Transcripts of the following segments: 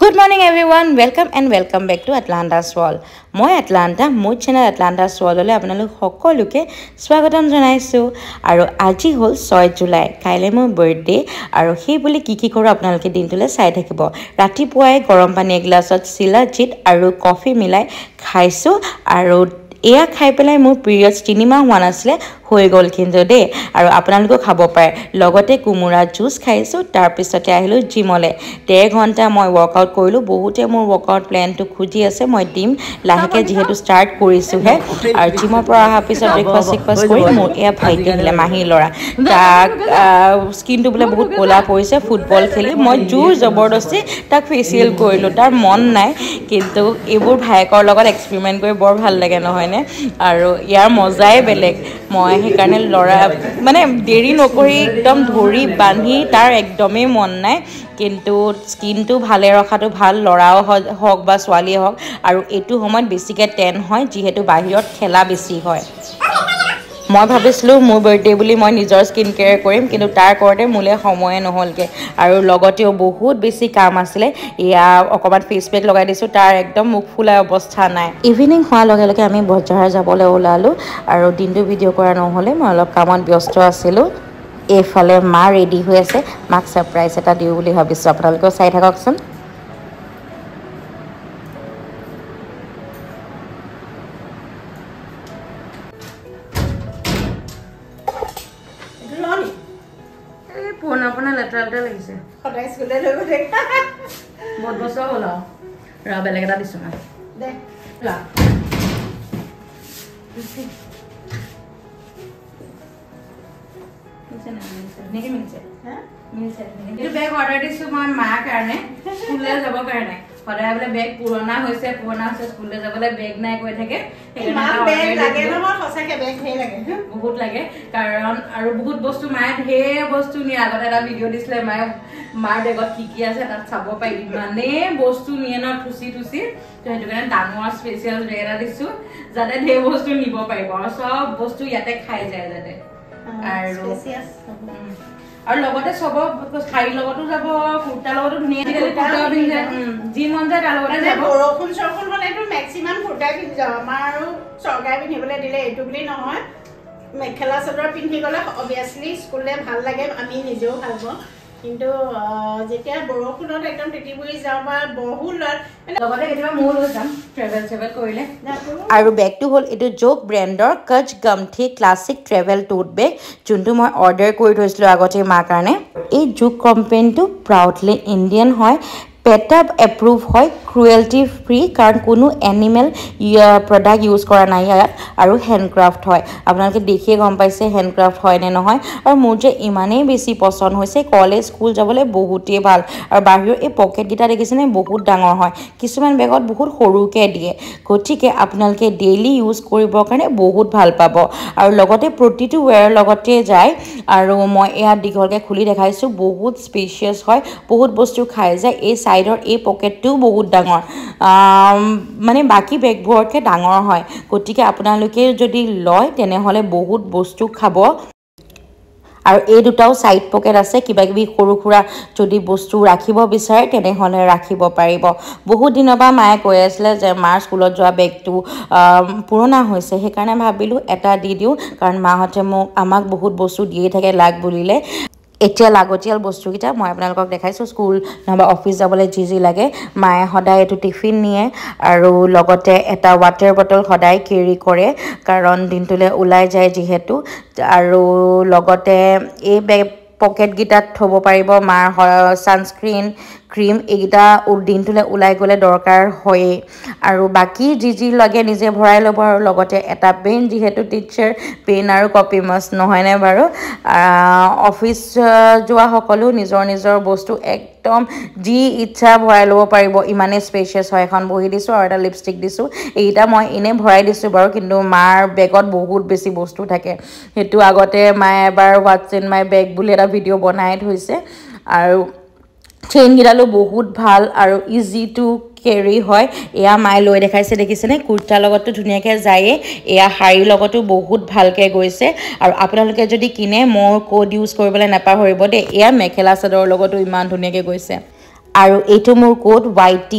Good morning everyone, welcome and welcome back to Atlanta's Wall. মই Atlanta, মোৰ channel Atlanta's Wall লৈ আপোনালোক সকলোকে স্বাগতম জনাইছো আৰু আজি হ'ল 6 জুলাই কাইলে মোৰ বাৰ্থডে আৰু সেই বুলি কি কৰো আপোনালোকে দিনটোলে চাই থাকিব ৰাতিপুৱাই গৰম পানী এগিলাছত চিলাচিট আৰু কফি মিলাই খাইছো আৰু এয়া খাই পেলাই মোৰ পিৰিয়ডছ 3 মাহ হোৱা নাছিলে হৈ গল কিন্তু দে আৰু আপোনালোকে খাব পাৰে লগতে কুমুৰা জুস খাইছো তাৰ পিছতে আহিলো জিমলে 1.5 ঘণ্টা মই ওয়াৰ্কআউট কৰিলো বহুতে মোৰ ওয়াৰ্কআউট প্ল্যানটো খুজি আছে মই টিম লাহেকে যেহেতু স্টাৰ্ট কৰিছো হে আৰু জিমৰ পৰা অহা পিছত ব্ৰেকফাষ্ট কৰি মোৰ এয়া ভাইটি হিলে মাহি লৰা তাক স্কিনটো বলে বহুত কোলা পৰিছে ফুটবল খেলি মই জোৰ জবৰদস্তি তাক ফেচিয়েল কৰিলো তাৰ মন নাই কিন্তু এবোৰ ভাইকৰ লগত এক্সপেৰিমেন্ট কৰি বৰ ভাল লাগে নহয়নে আৰু ইয়াৰ মজাই বেলেগ মই সেইকাৰণে লৰা মানে দেৰি নকৰি একদম ধৰি বান্ধি তাৰ একদমেই মন নাই কিন্তু স্কিনটো ভালে ৰখাটো ভাল লৰাও হক বা ছোৱালী হক আৰু এটো সময়ত বেছিকে টেন হয় যেহেতু বাহিৰত খেলা বেছি হয় মই ভাবিছিলো মোৰ বাৰ্থডে বুলি মই নিজৰ স্কিন কেয়াৰ কৰিম কিন্তু তাৰ কৰতে মুলে সময় নহলকে আৰু লগতেও বহুত বেছি কাম আছিল ইয়া অকমান ফেস পেক লগাই দিছো তাৰ একদম মুখ ফুলা অৱস্থা নাই ইভিনিং হোৱা লগে লগে আমি বজাৰ যাবলৈ ওলালো আৰু দিনটো ভিডিও কৰা নহলে মই অলপ কামত ব্যস্ত আছিলো এফালে মা ৰেডি হৈ আছে মাক সাৰপ্ৰাইজ এটা দিও বুলি ভাবিছো আপোনালোকে চাই থাককচোন পুনা লেটাৰটা লাগিছে সদায় স্কুলে লৈ গৈ বহুত বছৰ হ'ল ৰা বেলেগ এটা দিছো না দে ৰা নেকি মিলছে মিলছে এই বেগ অৰ্ডাৰ দিছো মই মা কাৰণে স্কুললৈ যাব কাৰণে সদায় বলে বেগ পুৰণা হৈছে স্কুললৈ যাবলৈ বেগ নাই কৈ থাকে ইমান বেগ লাগে নহয় সঁচাকে বেগ হে লাগে বহুত লাগে কাৰণ আৰু বহুত বস্তু মায়ে ঢেৰ বস্তু নিয়ে আগতে এটা ভিডিও দিছিলে মায়ে মাৰ বেগত কি আছে তাত চাব পাই মানে বস্তু নিয়ে ন ঠুচি তো সেইটো কাৰণে ডাঙৰ স্পেশাল বেগ এটা দিছো যাতে ঢেৰ বস্তু নিব পাৰিব আৰু সব বস্তু ইয়াতে খাই যায় যাতে আৰু লগতে সব খাই লগতো যাব কুৰ্তা লগতো ধুনীয়া কুৰ্তা পিন্ধে যি মন যায় তাৰ লগতে যাব বৰষুণ চৰষুণ হলেতো মেক্সিমাম কুৰ্তা পিন্ধি যাওঁ আমাৰ আৰু চৰকাৰে পিন্ধিবলৈ দিলে এইটো বুলি নহয় মেখেলা চাদৰ পিন্ধি গলে অবিয়াসলি স্কুললে ভাল লাগে আমি নিজেও ভাল পাওঁ কিন্তু যেতিয়া বৰষুণত একদম টিটিবুৰি যাওঁ বা বহুত লগতে কেতিয়াবা মোৰ লৈ যাম ট্ৰেভেল কৰিলে আৰু বেগটো হ'ল এইটো জোক ব্ৰেণ্ডৰ কচ গামঠি ক্লাছিক ট্ৰেভেল টোট বেগ যোনটো মই অৰ্ডাৰ কৰি থৈছিলো আগতে মাৰ কাৰণে এই জোক কোম্পানীটো প্ৰাউডলি ইণ্ডিয়ান হয় পেটাপ এপ্ৰুভ হয় ক্ৰুৱেলটি ফ্ৰী কাৰণ কোনো এনিমেল প্ৰডাক্ট ইউজ কৰা নাই আৰু হেণ্ডক্ৰাফ্ট হয় আপোনালোকে দেখিয়ে গম পাইছে হেণ্ডক্ৰাফ্ট হয় নে নহয় আৰু মোৰ যে ইমানেই বেছি পছন্দ হৈছে কলেজ স্কুল যাবলৈ বহুতেই ভাল আৰু বাহিৰৰ এই পকেট গিটা দেখিছেনে বহুত ডাঙৰ হয় কিছুমান বেগত বহুত সৰুকে দিয়ে গতিকে আপোনালোকে ডেইলি ইউজ কৰিবৰ কাৰণে বহুত ভাল পাব আৰু লগতে প্ৰতিটো ওয়্যাৰ লগতে যায় আৰু মই এয়া দীঘলকে খুলি দেখাইছো বহুত স্পেচিয়াছ হয় বহুত বস্তু খাই যায় এই সাইডৰ এই পকেটটো বহুত ডাঙৰ মানে বাকি বেগবোৰতকে ডাঙৰ হয় গতিকে আপোনালোকে যদি লয় তেনেহলে বহুত বস্তু খাব আৰু এই দুটাও সাইড পকেট আছে কিবা কিবি সৰু খুৰা যদি বস্তু ৰাখিব বিচাৰে তেনেহলে ৰাখিব পাৰিব বহুত দিনৰ পৰা মায়ে কৈ আছিল যে মাৰ স্কুলত যোৱা বেগটো পুৰণা হৈছে সেইকাৰণে ভাবিলো এটা দি দিও কাৰণ মাহতে আমাক বহুত বস্তু দিয়ে থাকে লাগ বুলিলে এতিয়া লাগতিয়াল বস্তু কিটা মই আপোনালোকক দেখাইছো স্কুল নহবা অফিস যাবলৈ যি লাগে মায়ে সদায় এটো টিফিন নিয়ে আৰু লগতে এটা ওয়াটাৰ বটল সদায় কেৰি কৰে কাৰণ দিনটোলে ওলাই যায় যেহেতু আৰু লগতে এই পকেট গিটাত থব পাৰিব মাৰ সানস্ক্ৰিন ক্ৰীম এইগিটা দিনটোলে ওলাই গলে দৰকাৰ হয় আৰু বাকি যি লাগে নিজে ভৰাই লব আৰু লগতে এটা পেন যেহেতু টিচাৰ পেন আৰু কপি মাছ নহয় নে বাৰু অফিস যোৱা সকলো নিজৰ বস্তু একদম যি ইচ্ছা ভৰাই লব পাৰিব ইমানে স্পেচিয়াছ হয় এখন বহি দিছো আৰু এটা লিপষ্টিক দিছো এইটা মই ইনে ভৰাই দিছো বাৰু কিন্তু মাৰ বেগত বহুত বেছি বস্তু থাকে হেতু আগতে মায়ে এবাৰ হোৱাটছ ইন মাই বেগ বুলি এটা ভিডিও বনাই থৈছে আৰু চেইন গিৰালো বহুত ভাল আৰু ইজি টু কেৰি হয় এয়া মাই লৈ দেখাইছে দেখিছেনে কুৰ্তা লগতো ধুনিয়াকে যায় এয়া হাৰি লগতো বহুত ভালকে গৈছে আৰু আপোনালোকে যদি কিনে মোৰ কোড ইউজ কৰিবলৈ নাপাহৰিব দে এয়া মেখেলা চাদৰ লগতো ইমান ধুনিয়াকে গৈছে আৰু এইটো মোৰ কোড YT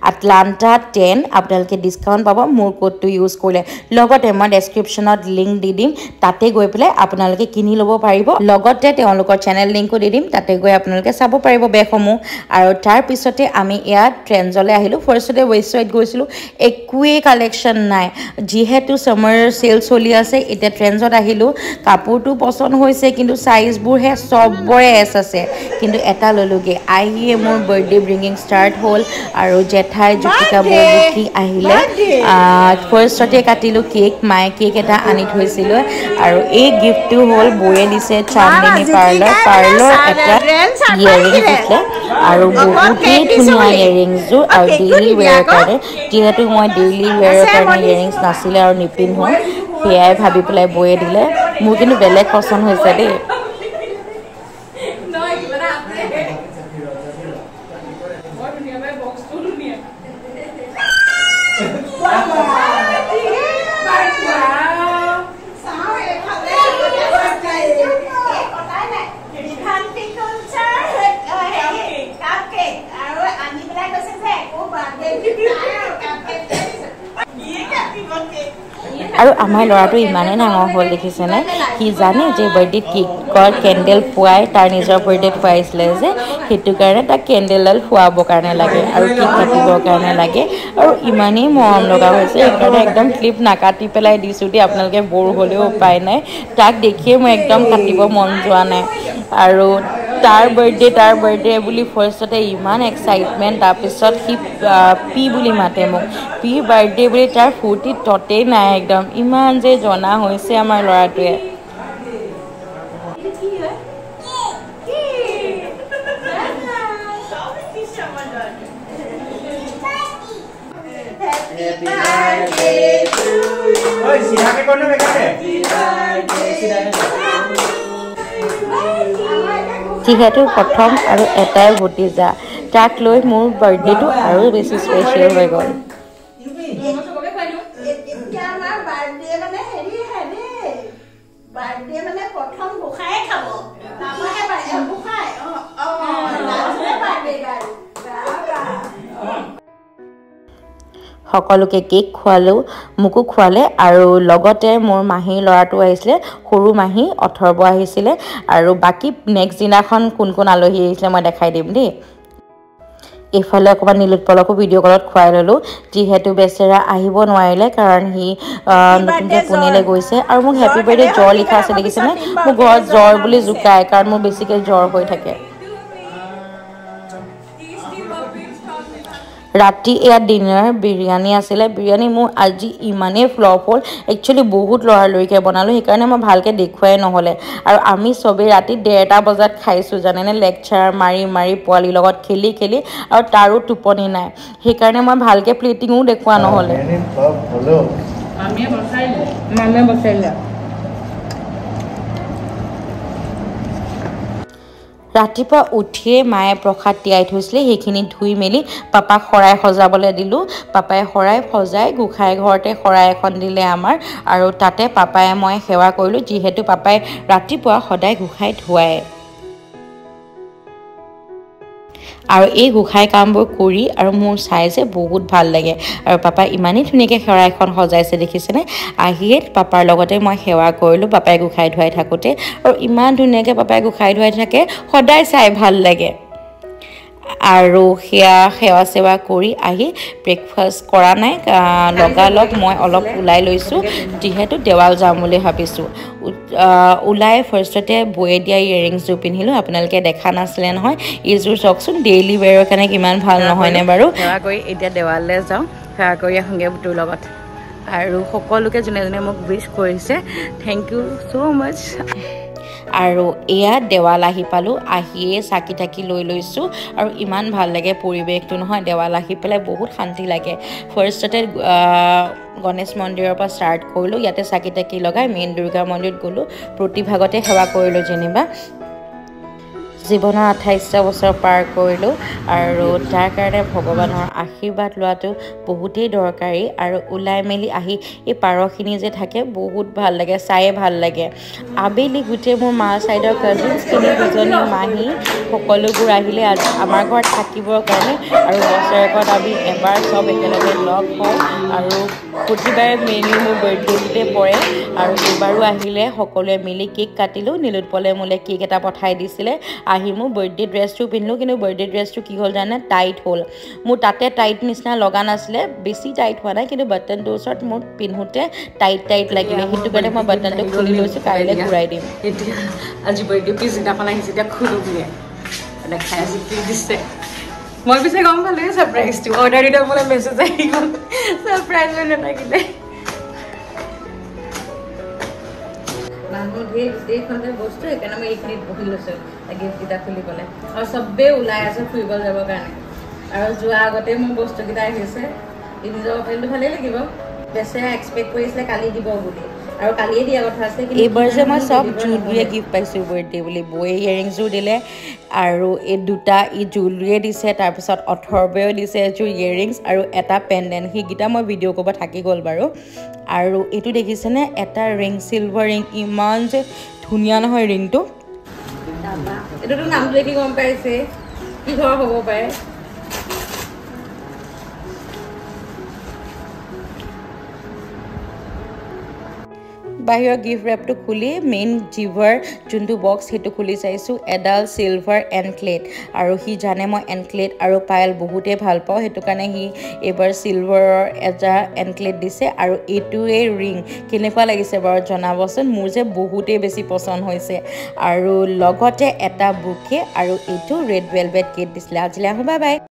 Atlanta 10 আপোনালোকে ডিসকাউন্ট পাব মোৰ কোডটো ইউজ কৰিলে লগতে মই ডেসক্ৰিপচনত লিংক দি দিম তাতে গৈ পেলাই আপোনালোকে কিনি ল'ব পাৰিব লগতে তেওঁলোকৰ চেনেল লিংকো দি দিম তাতে গৈ আপোনালোকে চাব পাৰিব বেগসমূহ আৰু তাৰ পিছতে আমি ইয়াত ট্ৰেন্ডজলে আহিলো ফাৰ্ষ্টতে ৱেবছাইট গৈছিলো একোৱে কালেকচন নাই যেহেতু সামাৰ সেল চলি আছে এটা ট্ৰেন্ডজত আহিলো কাপোৰটো পছন্দ হৈছে কিন্তু সাইজবোৰ হে সবৰে এছ আছে কিন্তু এটা ললোগে আহিয়ে মোৰ বাৰ্থডে ব্ৰিংগিং ষ্টাৰ্ট হ'ল আৰু জেঠাই জুতিকা বৰবুকি আহিলে ফাৰ্ষ্টতে কাটিলো কেক মাই কেক এটা আনি থৈছিল আৰু এই গিফটটো হ'ল বয়ে দিছে চান্দনী পাৰ্লৰ এটা ইয়াৰিং দিছে আৰু বহুতেই ধুনীয়া ইয়াৰিংছযোৰ আৰু ডেইলি ৱেৰ কাৰণে যিহেতু মই ডেইলি ৱেৰৰ কাৰণে ইয়াৰিংছ নাছিলে আৰু নিপিন্ধো সেয়াই ভাবি পেলাই বয়ে দিলে মোৰ কিন্তু বেলেগ পছন্দ হৈছে দেই আৰু আমাৰ ল'ৰাটো ইমানেই ডাঙৰ হ'ল দেখিছেনে সি জানে যে বাৰ্থডেত কেকৰ কেণ্ডেল ফুৱাই তাৰ নিজৰ বাৰ্থডেত ফুৱাইছিলে যে সেইটো কাৰণে তাক কেণ্ডেলডাল ফুৱাবৰ কাৰণে লাগে আৰু কেক কাটিবৰ কাৰণে লাগে আৰু ইমানেই মৰম লগা হৈছে সেইকাৰণে একদম ক্লিপ নাকাটি পেলাই দিছোঁ দেই আপোনালোকে বৰ হ'লেও উপায় নাই তাক দেখিয়ে মই একদম কাটিব মন যোৱা নাই আৰু তাৰ বাৰ্থডে বুলি ফাৰ্ষ্টতে ইমান এক্সাইটমেণ্ট তাৰপিছত সি পি বুলি মাতে মোক পি বাৰ্থডে বুলি তাৰ ফূৰ্তি ততেই নাই একদম ইমান যে জনা হৈছে আমাৰ ল'ৰাটোৱে যিহেতু প্ৰথম আৰু এটাই ভতিজা তাক লৈ মোৰ বাৰ্থডেটো আৰু বেছি স্পেচিয়েল হৈ গ'ল সকলোকে কেক খোৱালো মুকু খোৱালে আৰু লগতে মোৰ মাহীৰ ল'ৰাটো আহিছিলে সৰু মাহী অথৰ্ব আহিছিলে আৰু বাকি নেক্সট দিনাখন কোন কোন আলহী আহিছিলে মই দেখাই দিম দেই এফালে অকমান নীলোৎপলকো ভিডিঅ' কলত খুৱাই ল'লো যিহেতু বেচেৰা আহিব নোৱাৰিলে কাৰণ সি নতুনকৈ পুনেলৈ গৈছে আৰু মোক হেপী বাৰ্থডে জ্বৰ লিখা আছে দেখিছেনে মোৰ ঘৰত জ্বৰ বুলি জোকায় কাৰণ মোৰ বেছিকৈ জ্বৰ হৈ থাকে ৰাতি ইয়াত ডিনাৰ বিৰিয়ানী আছিলে বিৰিয়ানী মোৰ আজি ইমানেই ফ্লপ হ'ল একচুৱেলি বহুত লৰালৰিকৈ বনালোঁ সেইকাৰণে মই ভালকৈ দেখুৱাই নহ'লে আৰু আমি চবেই ৰাতি 1:30 বজাত খাইছোঁ জানেনে লেকচাৰ মাৰি পোৱালিৰ লগত খেলি আৰু তাৰো টোপনি নাই সেইকাৰণে মই ভালকৈ প্লেটিঙো দেখুওৱা নহ'লে মামীয়ে বচাইলে ৰাতিপুৱা উঠিয়ে মায়ে প্ৰসাদ তিয়াই থৈছিলে সেইখিনি ধুই মেলি পাপাক শৰাই সজাবলৈ দিলোঁ পাপাই শৰাই সজাই গোসাঁই ঘৰতে শৰাই এখন দিলে আমাৰ আৰু তাতে পাপাই মই সেৱা কৰিলোঁ যিহেতু পাপাই ৰাতিপুৱা সদায় গোসাঁই ধুৱায় আৰু এই গোসাঁই কামবোৰ কৰি আৰু মোৰ চাই যে বহুত ভাল লাগে আৰু পাপাই ইমানেই ধুনীয়াকৈ সেৱা এখন সজাইছে দেখিছেনে আহিয়ে পাপাৰ লগতে মই সেৱা কৰিলোঁ পাপাই গোসাঁই ধুৱাই থাকোঁতে আৰু ইমান ধুনীয়াকৈ পাপাই গোসাঁই ধুৱাই থাকে সদায় চাই ভাল লাগে আৰু সেৱা সেৱা কৰি আহি ব্ৰেকফাষ্ট কৰা নাই লগালগ মই অলপ ওলাই লৈছোঁ যিহেতু দেৱাল যাম বুলি ভাবিছোঁ ওলাই ফাৰ্ষ্টতে বয়ে দিয়া ইয়েৰিংছযোৰ পিন্ধিলোঁ আপোনালোকে দেখা নাছিলে নহয় এইযোৰ চাওকচোন ডেইলি ৱেৰৰ কাৰণে কিমান ভাল নহয়নে বাৰু সেৱা কৰি এতিয়া দেৱাললৈ যাওঁ সেৱা কৰি আহোঁগৈ তোৰ লগত আৰু সকলোকে যোনে যোনে মোক উইছ কৰিছে থেংক ইউ ছ' মাছ আৰু এয়া দেৱাল আহি পালোঁ আহিয়ে চাকি তাকি লৈ লৈছোঁ আৰু ইমান ভাল লাগে পৰিৱেশটো নহয় দেৱাল আহি পেলাই বহুত শান্তি লাগে ফাৰ্ষ্টতে গণেশ মন্দিৰৰ পৰা ষ্টাৰ্ট কৰিলোঁ ইয়াতে চাকি তাকি লগাই মেইন দুৰ্গা মন্দিৰত গ'লোঁ প্ৰতিভাগতে সেৱা কৰিলোঁ যেনিবা জীৱনৰ 28টা বছৰ পাৰ কৰিলোঁ আৰু তাৰ কাৰণে ভগৱানৰ আশীৰ্বাদ লোৱাটো বহুতেই দৰকাৰী আৰু ওলাই মেলি আহি এই পাৰখিনি যে থাকে বহুত ভাল লাগে চায়ে ভাল লাগে আবেলি গোটেই মোৰ মা চাইডৰ কাজিনছখিনি দুজনী মাহী সকলোবোৰ আহিলে আমাৰ ঘৰত থাকিবৰ কাৰণে আৰু বছৰেকত আমি এবাৰ চব একেলগে লগ হওঁ আৰু প্ৰতিবাৰে মেইনলি মোৰ বাৰ্থডেতে পৰে আৰু এইবাৰো আহিলে সকলোৱে মিলি কেক কাটিলোঁ নীলোৎপলে মোলৈ কেক এটা পঠাই দিছিলে আহি মোৰ বাৰ্থডে ড্ৰেছটো পিন্ধিলোঁ কিন্তু বাৰ্থডে ড্ৰেছটো কি হ'ল জানে টাইট হ'ল মোৰ তাতে টাইট নিচিনা লগা নাছিলে বেছি টাইট হোৱা নাই কিন্তু বাটনটোৰ ওচৰত মোৰ পিন্ধোতে টাইট লাগিলে সেইটো কাৰণে মই বাটনটো খুলি লৈছোঁ কাইলৈ ঘূৰাই দিম এতিয়া আজি বাৰ্থডে পিছদিনাখন আহিছে এতিয়া খুলো বুলিয়ে দেখাই আছে কি দিছে মই পিছে গম পালোঁ ছাৰপ্ৰাইজটো অৰ্ডাৰ দিলে মোলৈ মেছেজ আহি গ'ল ছাৰপ্ৰাইজ হৈ নাথাকিলে মানুহ গোটেইখনতে বস্তু সেইকাৰণে মই এইখিনিত বহি লৈছোঁ গিফ্টকেইটা খুলিবলৈ আৰু চবেই ওলাই আছে ফুৰিবলৈ যাবৰ কাৰণে আৰু যোৱাৰ আগতে মোৰ বস্তুকেইটা আহিছে পিন্ধি যাব পাৰিলেতো ভালেই লাগিব বেচেৰা এক্সপেক্ট কৰিছিলে কালি দিব বুলি আৰু কালিয়ে দিয়া কথা আছে এইবাৰ যে মই চব জুৱেলাৰীয়ে গিফ্ট পাইছোঁ বাৰ্থডে বুলি বৌয়ে ইয়েৰিংছযোৰ দিলে আৰু এই দুটা জুৱেলাৰীয়ে দিছে তাৰপিছত অথৰ্বয়েও দিছে এযোৰ ইয়েৰিংছ আৰু এটা পেণ্ডেণ্ট সেইকেইটা মই ভিডিঅ' কৰিব থাকি গ'ল বাৰু আৰু এইটো দেখিছেনে এটা ৰিং চিলভাৰ ৰিং ইমান যে ধুনীয়া নহয় ৰিংটো এইটোতো নামটো দেখি গম পাইছে কি ধৰ হ'ব পাৰে বাহিৰৰ গিফ্ট ৰেপটো খুলি মেইন জিভাৰ যোনটো বক্স সেইটো খুলি চাইছোঁ এডাল চিলভাৰ এনক্লেট আৰু সি জানে মই এনক্লেট আৰু পায়েল বহুতেই ভাল পাওঁ সেইটো কাৰণে সি এইবাৰ চিলভাৰৰ এটা এনক্লেট দিছে আৰু এইটোৱেই ৰিং কেনেকুৱা লাগিছে বাৰু জনাবচোন মোৰ যে বহুতেই বেছি পচন্দ হৈছে আৰু লগতে এটা বুকে আৰু এইটো ৰেড ভেলভেট কেক দিছিলে আজিলৈ আহোঁ বাই বাই